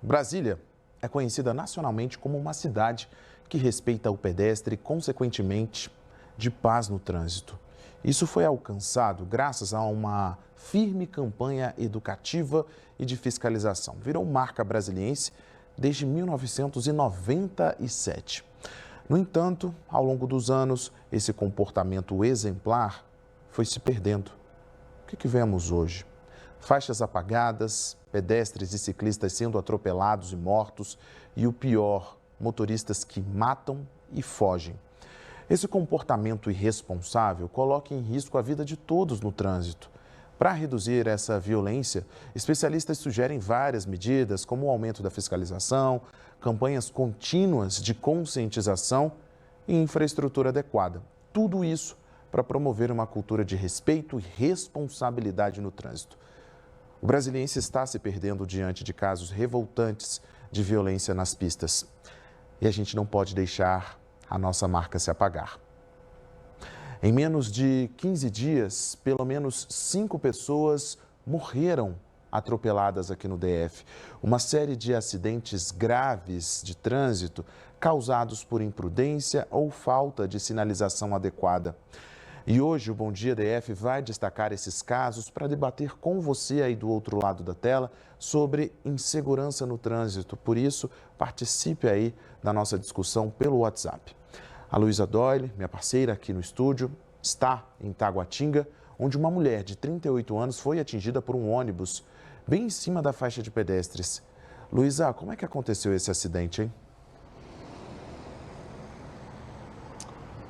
Brasília é conhecida nacionalmente como uma cidade que respeita o pedestre e, consequentemente, de paz no trânsito. Isso foi alcançado graças a uma firme campanha educativa e de fiscalização. Virou marca brasiliense desde 1997. No entanto, ao longo dos anos, esse comportamento exemplar foi se perdendo. O que vemos hoje? Faixas apagadas, pedestres e ciclistas sendo atropelados e mortos e o pior, motoristas que matam e fogem. Esse comportamento irresponsável coloca em risco a vida de todos no trânsito. Para reduzir essa violência, especialistas sugerem várias medidas, como o aumento da fiscalização, campanhas contínuas de conscientização e infraestrutura adequada. Tudo isso para promover uma cultura de respeito e responsabilidade no trânsito. O brasiliense está se perdendo diante de casos revoltantes de violência nas pistas. E a gente não pode deixar a nossa marca se apagar. Em menos de 15 dias, pelo menos 5 pessoas morreram atropeladas aqui no DF. Uma série de acidentes graves de trânsito causados por imprudência ou falta de sinalização adequada. E hoje o Bom Dia DF vai destacar esses casos para debater com você aí do outro lado da tela sobre insegurança no trânsito. Por isso, participe aí da nossa discussão pelo WhatsApp. A Luísa Doyle, minha parceira aqui no estúdio, está em Taguatinga, onde uma mulher de 38 anos foi atingida por um ônibus bem em cima da faixa de pedestres. Luísa, como é que aconteceu esse acidente, hein?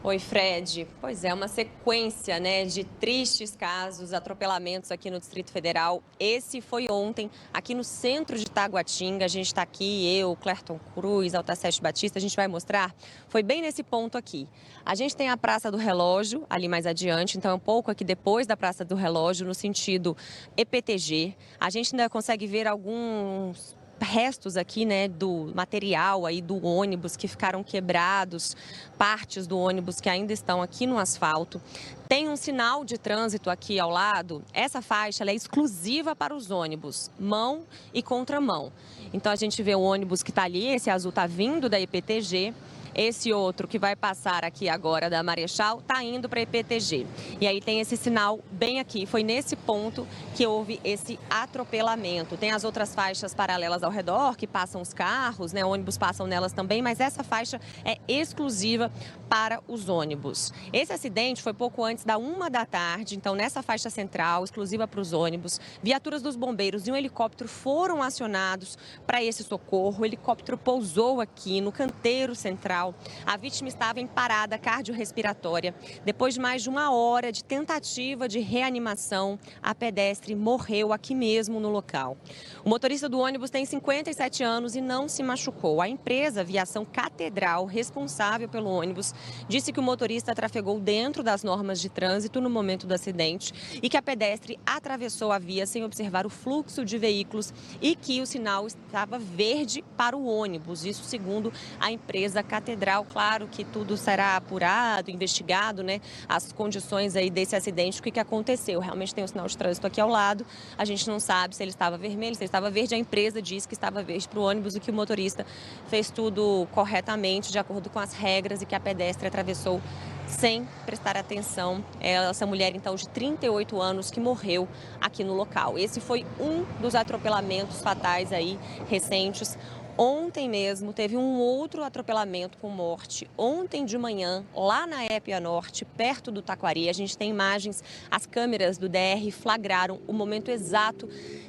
Oi, Fred. Pois é, uma sequência, de tristes casos, atropelamentos aqui no Distrito Federal. Esse foi ontem, aqui no centro de Taguatinga. A gente está aqui, eu, Clerton Cruz, Altacete Batista, a gente vai mostrar. Foi bem nesse ponto aqui. A gente tem a Praça do Relógio, ali mais adiante, então é um pouco aqui depois da Praça do Relógio, no sentido EPTG. A gente ainda consegue ver alguns restos aqui, do material aí do ônibus que ficaram quebrados, partes do ônibus que ainda estão aqui no asfalto. Tem um sinal de trânsito aqui ao lado. Essa faixa ela é exclusiva para os ônibus, mão e contramão. Então a gente vê o ônibus que está ali, esse azul está vindo da EPTG. Esse outro que vai passar aqui agora da Marechal está indo para a EPTG. E aí tem esse sinal bem aqui. Foi nesse ponto que houve esse atropelamento. Tem as outras faixas paralelas ao redor que passam os carros, ônibus passam nelas também, mas essa faixa é exclusiva para os ônibus. Esse acidente foi pouco antes da 1 da tarde, então nessa faixa central, exclusiva para os ônibus, viaturas dos bombeiros e um helicóptero foram acionados para esse socorro. O helicóptero pousou aqui no canteiro central. A vítima estava em parada cardiorrespiratória. Depois de mais de 1 hora de tentativa de reanimação, a pedestre morreu aqui mesmo no local. O motorista do ônibus tem 57 anos e não se machucou. A empresa Viação Catedral, responsável pelo ônibus, disse que o motorista trafegou dentro das normas de trânsito no momento do acidente e que a pedestre atravessou a via sem observar o fluxo de veículos e que o sinal estava verde para o ônibus. Isso segundo a empresa Catedral. Claro que tudo será apurado, investigado, as condições aí desse acidente, o que aconteceu. Realmente tem um sinal de trânsito aqui ao lado, a gente não sabe se ele estava vermelho, se ele estava verde. A empresa diz que estava verde para o ônibus e que o motorista fez tudo corretamente, de acordo com as regras, e que a pedestre atravessou sem prestar atenção. Essa mulher, então, de 38 anos, que morreu aqui no local. Esse foi um dos atropelamentos fatais aí recentes. Ontem mesmo teve um outro atropelamento com morte, ontem de manhã, lá na Épia Norte, perto do Taquari. A gente tem imagens, as câmeras do DR flagraram o momento exato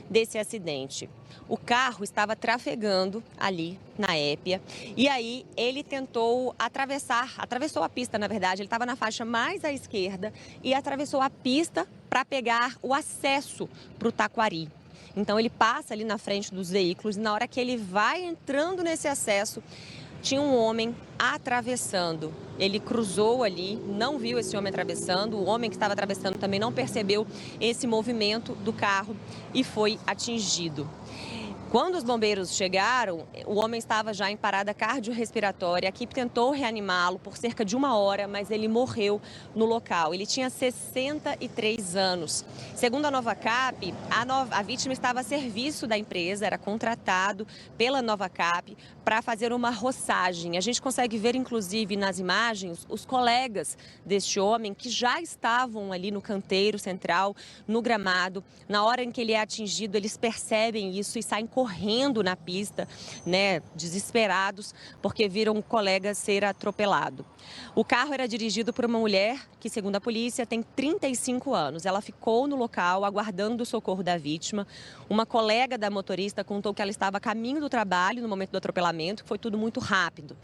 desse acidente. O carro estava trafegando ali na Épia e aí ele tentou atravessou a pista, na verdade. Ele estava na faixa mais à esquerda e atravessou a pista para pegar o acesso para o Taquari. Então ele passa ali na frente dos veículos e na hora que ele vai entrando nesse acesso, tinha um homem atravessando. Ele cruzou ali, não viu esse homem atravessando, o homem que estava atravessando também não percebeu esse movimento do carro e foi atingido. Quando os bombeiros chegaram, o homem estava já em parada cardiorrespiratória. A equipe tentou reanimá-lo por cerca de 1 hora, mas ele morreu no local. Ele tinha 63 anos. Segundo a Novacap, a vítima estava a serviço da empresa, era contratado pela Novacap para fazer uma roçagem. A gente consegue ver, inclusive, nas imagens, os colegas deste homem que já estavam ali no canteiro central, no gramado. Na hora em que ele é atingido, eles percebem isso e saem correndo na pista, né, desesperados, porque viram um colega ser atropelado. O carro era dirigido por uma mulher que, segundo a polícia, tem 35 anos. Ela ficou no local aguardando o socorro da vítima. Uma colega da motorista contou que ela estava a caminho do trabalho no momento do atropelamento, que foi tudo muito rápido.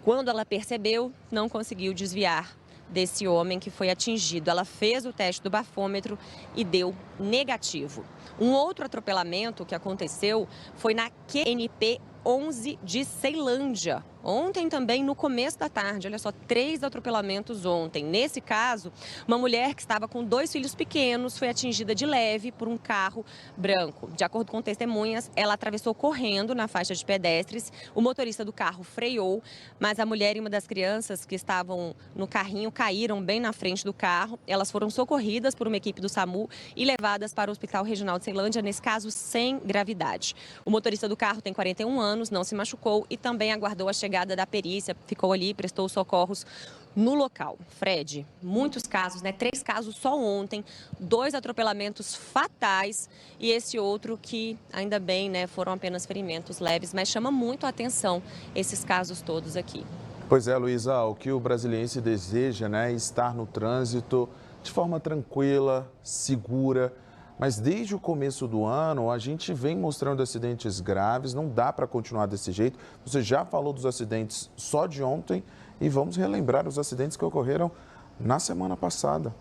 Quando ela percebeu, não conseguiu desviar desse homem que foi atingido. Ela fez o teste do bafômetro e deu negativo. Um outro atropelamento que aconteceu foi na QNP 11 de Ceilândia. Ontem também, no começo da tarde, olha só, 3 atropelamentos ontem. Nesse caso, uma mulher que estava com 2 filhos pequenos foi atingida de leve por um carro branco. De acordo com testemunhas, ela atravessou correndo na faixa de pedestres. O motorista do carro freou, mas a mulher e uma das crianças que estavam no carrinho caíram bem na frente do carro. Elas foram socorridas por uma equipe do SAMU e levadas para o Hospital Regional de Ceilândia, nesse caso sem gravidade. O motorista do carro tem 41 anos, não se machucou e também aguardou a chegada da perícia, ficou ali, prestou socorros no local. Fred, muitos casos, né? 3 casos só ontem, 2 atropelamentos fatais e esse outro que, ainda bem, né, foram apenas ferimentos leves, mas chama muito a atenção esses casos todos aqui. Pois é, Luísa, o que o brasiliense deseja, né, é estar no trânsito de forma tranquila, segura. Mas desde o começo do ano, a gente vem mostrando acidentes graves, não dá para continuar desse jeito. Você já falou dos acidentes só de ontem e vamos relembrar os acidentes que ocorreram na semana passada.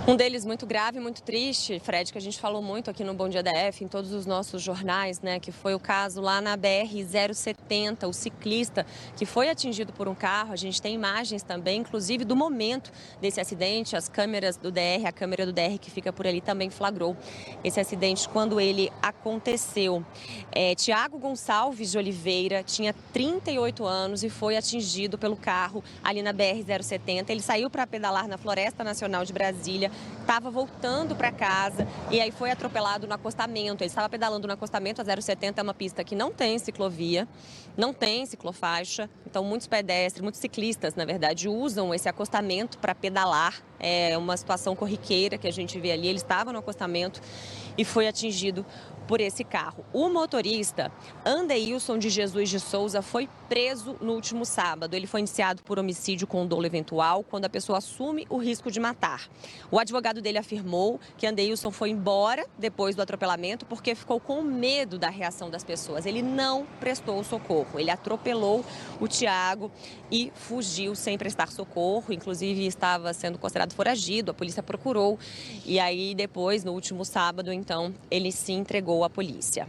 Um deles muito grave, muito triste, Fred, que a gente falou muito aqui no Bom Dia DF, em todos os nossos jornais, né, que foi o caso lá na BR-070, o ciclista que foi atingido por um carro. A gente tem imagens também, inclusive do momento desse acidente, as câmeras do DR, a câmera do DR que fica por ali também flagrou esse acidente quando ele aconteceu. Tiago Gonçalves de Oliveira tinha 38 anos e foi atingido pelo carro ali na BR-070. Ele saiu para pedalar na Floresta Nacional de Brasília, estava voltando para casa e aí foi atropelado no acostamento. Ele estava pedalando no acostamento. A 070 é uma pista que não tem ciclovia, não tem ciclofaixa, então muitos pedestres, muitos ciclistas, na verdade, usam esse acostamento para pedalar. É uma situação corriqueira que a gente vê ali. Ele estava no acostamento e foi atingido por esse carro. O motorista, Andeilson de Jesus de Souza, foi preso no último sábado. Ele foi indiciado por homicídio com dolo eventual, quando a pessoa assume o risco de matar. O advogado dele afirmou que Andeilson foi embora depois do atropelamento porque ficou com medo da reação das pessoas. Ele não prestou socorro. Ele atropelou o Tiago e fugiu sem prestar socorro. Inclusive, estava sendo considerado foragido. A polícia procurou e aí depois, no último sábado, então, ele se entregou à polícia.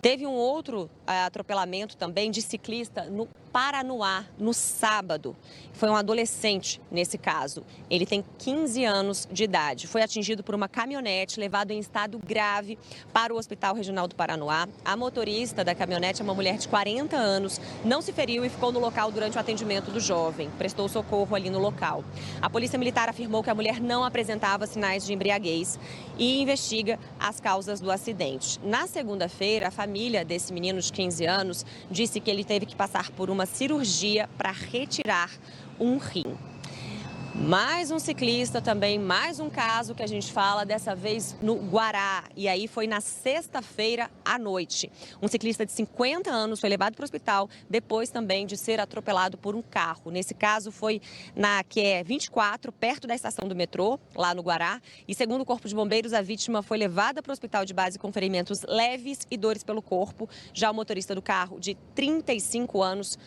Teve um outro atropelamento também de ciclista no Paranoá, no sábado. Foi um adolescente nesse caso. Ele tem 15 anos de idade. Foi atingido por uma caminhonete, levado em estado grave para o Hospital Regional do Paranoá. A motorista da caminhonete é uma mulher de 40 anos, não se feriu e ficou no local durante o atendimento do jovem. Prestou socorro ali no local. A Polícia Militar afirmou que a mulher não apresentava sinais de embriaguez e investiga as causas do acidente. Na segunda-feira, a família desse menino de 15 anos disse que ele teve que passar por uma cirurgia para retirar um rim. Mais um ciclista também, mais um caso que a gente fala, dessa vez no Guará. E aí foi na sexta-feira à noite. Um ciclista de 50 anos foi levado para o hospital depois também de ser atropelado por um carro. Nesse caso foi na QE 24, perto da estação do metrô, lá no Guará. E segundo o Corpo de Bombeiros, a vítima foi levada para o hospital de base com ferimentos leves e dores pelo corpo. Já o motorista do carro, de 35 anos,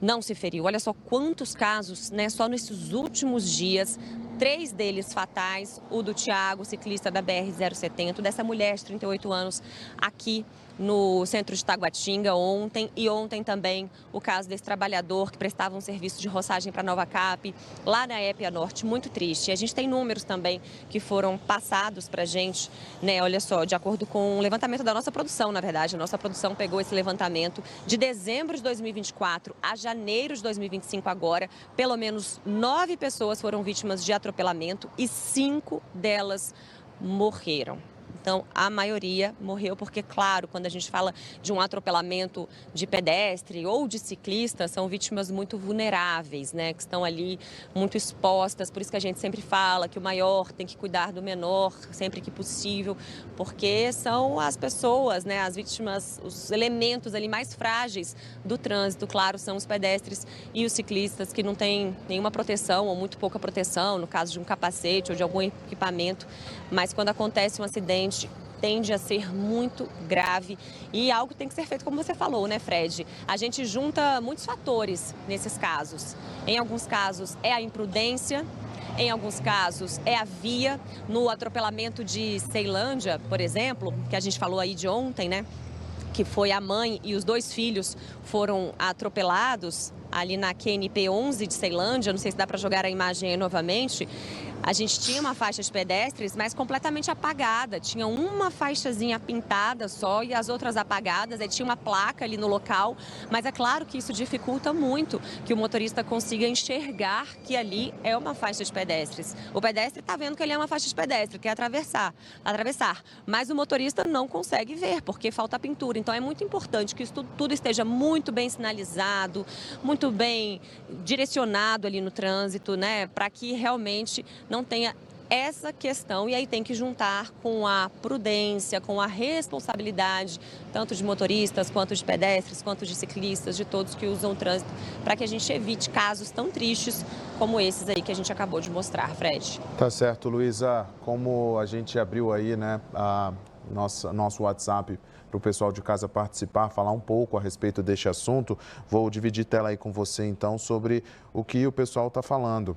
não se feriu. Olha só quantos casos, né? Só nesses últimos dias, 3 deles fatais. O do Tiago, ciclista da BR-070, dessa mulher de 38 anos aqui no centro de Taguatinga ontem, e ontem também o caso desse trabalhador que prestava um serviço de roçagem para Nova Cap, lá na Épia Norte, muito triste. E a gente tem números também que foram passados para a gente, né? Olha só, de acordo com o levantamento da nossa produção, na verdade, a nossa produção pegou esse levantamento de dezembro de 2024 a janeiro de 2025 agora, pelo menos 9 pessoas foram vítimas de atropelamento e 5 delas morreram. Então, a maioria morreu porque, claro, quando a gente fala de um atropelamento de pedestre ou de ciclista, são vítimas muito vulneráveis, né? Que estão ali muito expostas. Por isso que a gente sempre fala que o maior tem que cuidar do menor sempre que possível, porque são as pessoas, né? As vítimas, os elementos ali mais frágeis do trânsito, claro, são os pedestres e os ciclistas que não têm nenhuma proteção ou muito pouca proteção, no caso de um capacete ou de algum equipamento. Mas quando acontece um acidente, tende a ser muito grave e algo tem que ser feito, como você falou, né, Fred? A gente junta muitos fatores nesses casos. Em alguns casos é a imprudência, em alguns casos é a via. No atropelamento de Ceilândia, por exemplo, que a gente falou aí de ontem, né? Que foi a mãe e os 2 filhos foram atropelados ali na QNP 11 de Ceilândia. Não sei se dá para jogar a imagem aí novamente. A gente tinha uma faixa de pedestres, mas completamente apagada. Tinha uma faixazinha pintada só e as outras apagadas. Aí tinha uma placa ali no local. Mas é claro que isso dificulta muito que o motorista consiga enxergar que ali é uma faixa de pedestres. O pedestre está vendo que ele é uma faixa de pedestre, quer atravessar. Mas o motorista não consegue ver, porque falta pintura. Então é muito importante que isso tudo esteja muito bem sinalizado, muito bem direcionado ali no trânsito, né? Para que realmente não tenha essa questão, e aí tem que juntar com a prudência, com a responsabilidade, tanto de motoristas, quanto de pedestres, quanto de ciclistas, de todos que usam o trânsito, para que a gente evite casos tão tristes como esses aí que a gente acabou de mostrar, Fred. Tá certo, Luísa. Como a gente abriu aí, né, nosso WhatsApp para o pessoal de casa participar, falar um pouco a respeito deste assunto, vou dividir tela aí com você, então, sobre o que o pessoal está falando.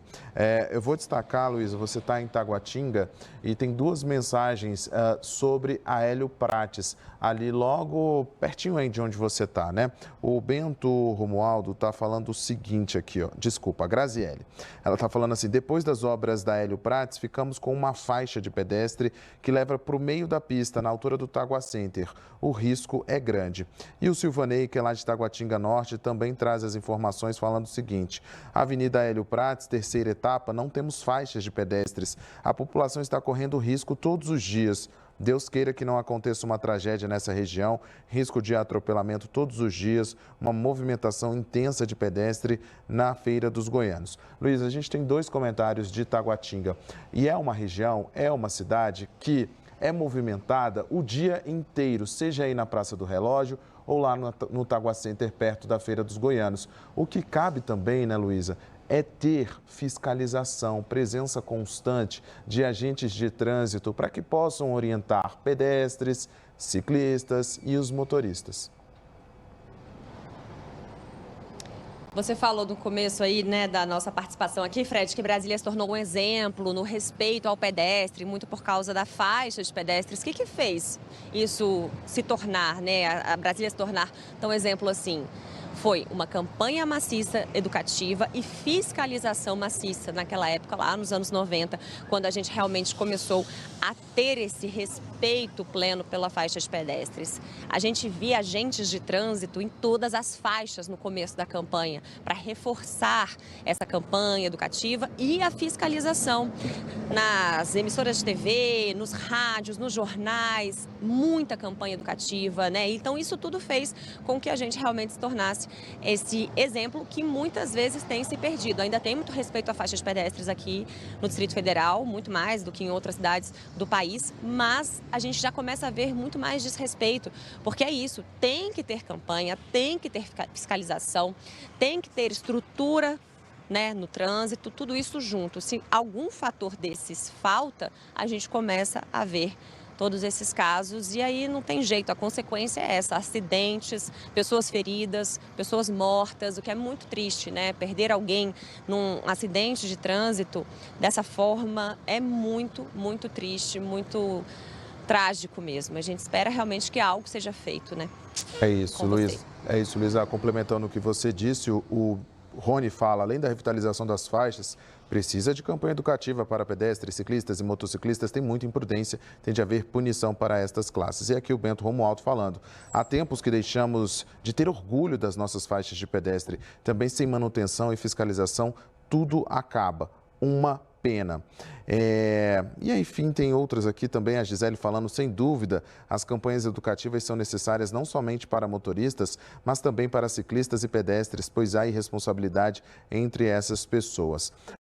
Eu vou destacar, Luísa, você está em Taguatinga e tem 2 mensagens sobre a Hélio Prates, ali logo pertinho aí de onde você está, né? O Bento Romualdo está falando o seguinte aqui, ó, desculpa, a Graziele. Ela está falando assim: depois das obras da Hélio Prates, ficamos com uma faixa de pedestre que leva para o meio da pista, na altura do Tagua Center. O risco é grande. E o Silvanei, que é lá de Taguatinga Norte, também traz as informações falando o seguinte: Avenida Hélio Prates, 3ª etapa, não temos faixas de pedestres. A população está correndo risco todos os dias. Deus queira que não aconteça uma tragédia nessa região, risco de atropelamento todos os dias, uma movimentação intensa de pedestre na Feira dos Goianos. Luiz, a gente tem 2 comentários de Taguatinga e é uma região, é uma cidade que é movimentada o dia inteiro, seja aí na Praça do Relógio ou lá no Tagua Center, perto da Feira dos Goianos. O que cabe também, né, Luísa, é ter fiscalização, presença constante de agentes de trânsito para que possam orientar pedestres, ciclistas e os motoristas. Você falou no começo aí, né, da nossa participação aqui, Fred, que Brasília se tornou um exemplo no respeito ao pedestre, muito por causa da faixa de pedestres. O que fez isso se tornar, né, a Brasília se tornar tão exemplo assim? Foi uma campanha maciça, educativa e fiscalização maciça naquela época, lá nos anos 90, quando a gente realmente começou a ter esse respeito pleno pela faixa de pedestres. A gente via agentes de trânsito em todas as faixas no começo da campanha, para reforçar essa campanha educativa e a fiscalização nas emissoras de TV, nos rádios, nos jornais, muita campanha educativa, né? Então isso tudo fez com que a gente realmente se tornasse esse exemplo que muitas vezes tem se perdido. Ainda tem muito respeito à faixa de pedestres aqui no Distrito Federal, muito mais do que em outras cidades do país, mas a gente já começa a ver muito mais desrespeito, porque é isso, tem que ter campanha, tem que ter fiscalização, tem que ter estrutura, né, no trânsito, tudo isso junto. Se algum fator desses falta, a gente começa a ver todos esses casos e aí não tem jeito, a consequência é essa: acidentes, pessoas feridas, pessoas mortas, o que é muito triste, né? Perder alguém num acidente de trânsito dessa forma é muito, muito triste, muito trágico mesmo. A gente espera realmente que algo seja feito, né? É isso, Luiz. É isso, Luiz. Complementando o que você disse, o Rony fala, além da revitalização das faixas, precisa de campanha educativa para pedestres, ciclistas e motociclistas. Tem muita imprudência, tem de haver punição para estas classes. E aqui o Bento Romualdo falando. Há tempos que deixamos de ter orgulho das nossas faixas de pedestre. Também sem manutenção e fiscalização, tudo acaba. Uma pena. E enfim, tem outras aqui também, a Gisele falando, sem dúvida, as campanhas educativas são necessárias não somente para motoristas, mas também para ciclistas e pedestres, pois há irresponsabilidade entre essas pessoas.